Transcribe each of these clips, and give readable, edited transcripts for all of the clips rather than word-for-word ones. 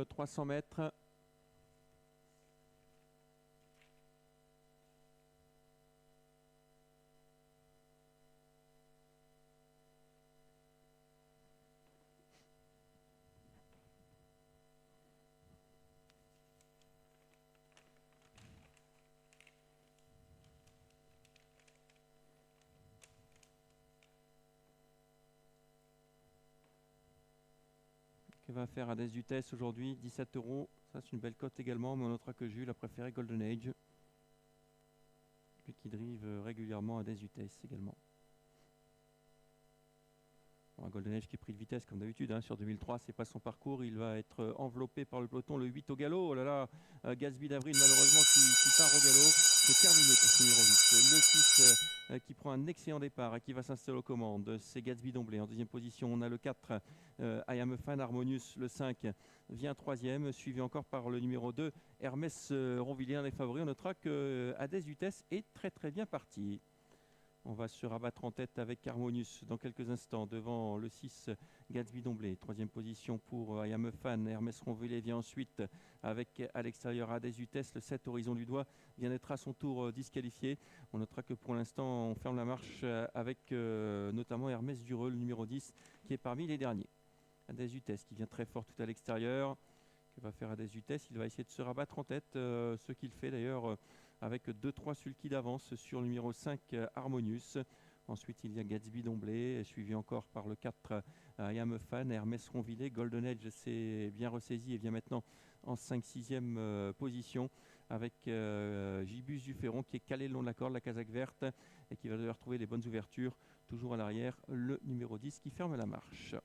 300 mètres. Qui va faire Hades Dutesse aujourd'hui, 17 €. Ça, c'est une belle cote également, mais on notera que Jules a préféré Golden Age. Lui qui drive régulièrement Hades Dutesse également. Bon, Golden Age qui est pris de vitesse comme d'habitude sur 2003, c'est pas son parcours. Il va être enveloppé par le peloton, le 8 au galop. Oh là là, Gatsby d'Avril malheureusement qui part au galop. C'est terminé pour ce numéro 8. Le 6 qui prend un excellent départ et qui va s'installer aux commandes. C'est Gatsby d'Omblé en deuxième position. On a le 4, I Am a Fan Harmonious. Le 5 vient troisième, suivi encore par le numéro 2, Hermès Ronvilliers, un des favoris. On notera que Hades Dutesse est très très bien parti. On va se rabattre en tête avec Harmonious dans quelques instants devant le 6 Gatsby d'Omblé. Troisième position pour I Am a Fan. Hermès Ronvilliers vient ensuite avec à l'extérieur Hades Dutesse. Le 7 Horizon du Doigt vient d'être à son tour disqualifié. On notera que pour l'instant on ferme la marche avec notamment Hermès Dureux, le numéro 10, qui est parmi les derniers. Hades Dutesse qui vient très fort tout à l'extérieur. Que va faire Hades Dutesse? Il va essayer de se rabattre en tête, ce qu'il fait d'ailleurs avec 2-3 sulky d'avance sur le numéro 5 Harmonious. Ensuite il y a Gatsby d'Omblé, suivi encore par le 4 I Am a Fan. Hermès Ronvilliers, Golden Age s'est bien ressaisi et vient maintenant en 5-6e position avec Gibus du Ferron qui est calé le long de la corde, la casaque verte, et qui va devoir trouver les bonnes ouvertures. Toujours à l'arrière, le numéro 10 qui ferme la marche.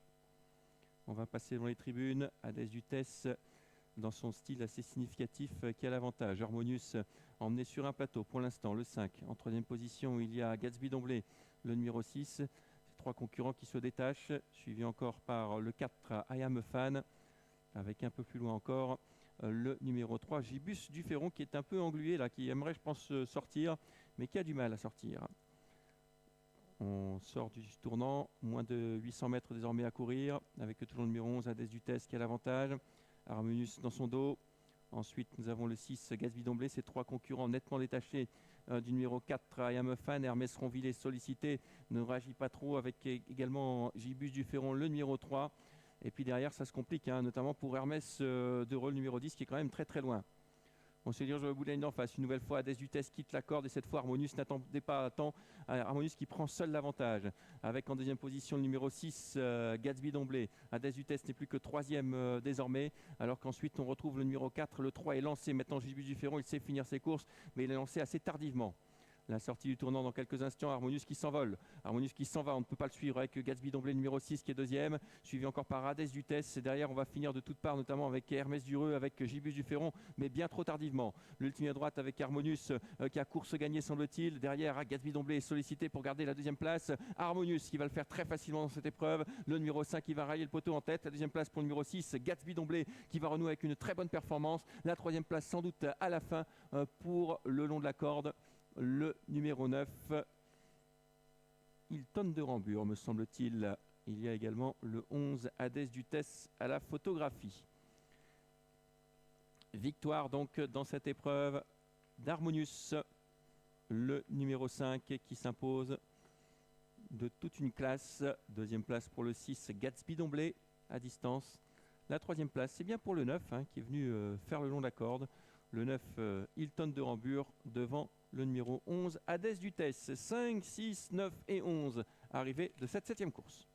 On va passer dans les tribunes. Hades Dutesse dans son style assez significatif qui a l'avantage. Harmonious emmené sur un plateau pour l'instant, le 5. En troisième position, il y a Gatsby d'Omblé, le numéro 6. Ces trois concurrents qui se détachent, suivi encore par le 4 I Am a Fan, avec un peu plus loin encore le numéro 3 Gibus du Ferron qui est un peu englué là, qui aimerait je pense sortir, mais qui a du mal à sortir. On sort du tournant, moins de 800 mètres désormais à courir, avec toujours le numéro 11 Hades Dutesse qui a l'avantage. Harmonious dans son dos. Ensuite, nous avons le 6 Gatsby d'Omblé, ces trois concurrents nettement détachés du numéro 4 I Am a Fan. Hermès Ronvilliers sollicité, ne réagit pas trop, avec également Gibus du Ferron, le numéro 3. Et puis derrière, ça se complique, notamment pour Hermès Dureux, le numéro 10, qui est quand même très très loin. On se dirige au bout de la ligne d'en face. Une nouvelle fois, Hades Dutesse quitte la corde et cette fois, Harmonious n'attendait pas à temps. Harmonious qui prend seul l'avantage. Avec en deuxième position le numéro 6, Gatsby d'Omblé. Hades Dutesse n'est plus que troisième désormais. Alors qu'ensuite, on retrouve le numéro 4. Le 3 est lancé. Maintenant, Gibus du Ferron, il sait finir ses courses, mais il est lancé assez tardivement. La sortie du tournant dans quelques instants, Harmonious qui s'envole. Harmonious qui s'en va, on ne peut pas le suivre avec Gatsby d'Omblé numéro 6 qui est deuxième, suivi encore par Hades Dutesse. Et derrière, on va finir de toutes parts, notamment avec Hermès Dureux, avec Gibus du Ferron, mais bien trop tardivement. L'ultime à droite avec Harmonious qui a course gagnée semble-t-il. Derrière, Gatsby d'Omblé est sollicité pour garder la deuxième place. Harmonious qui va le faire très facilement dans cette épreuve. Le numéro 5 qui va railler le poteau en tête. La deuxième place pour le numéro 6, Gatsby d'Omblé qui va renouer avec une très bonne performance. La troisième place sans doute à la fin pour le long de la corde. Le numéro 9, Hilton de Rambure, me semble-t-il. Il y a également le 11, Hades Dutesse à la photographie. Victoire donc dans cette épreuve d'Harmonious, le numéro 5 qui s'impose de toute une classe. Deuxième place pour le 6, Gatsby d'Omblé à distance. La troisième place, c'est bien pour le 9 qui est venu faire le long de la corde. Le 9, Hilton de Rambure devant le numéro 11, Hades Dutesse. 5, 6, 9 et 11 arrivés de cette 7e course.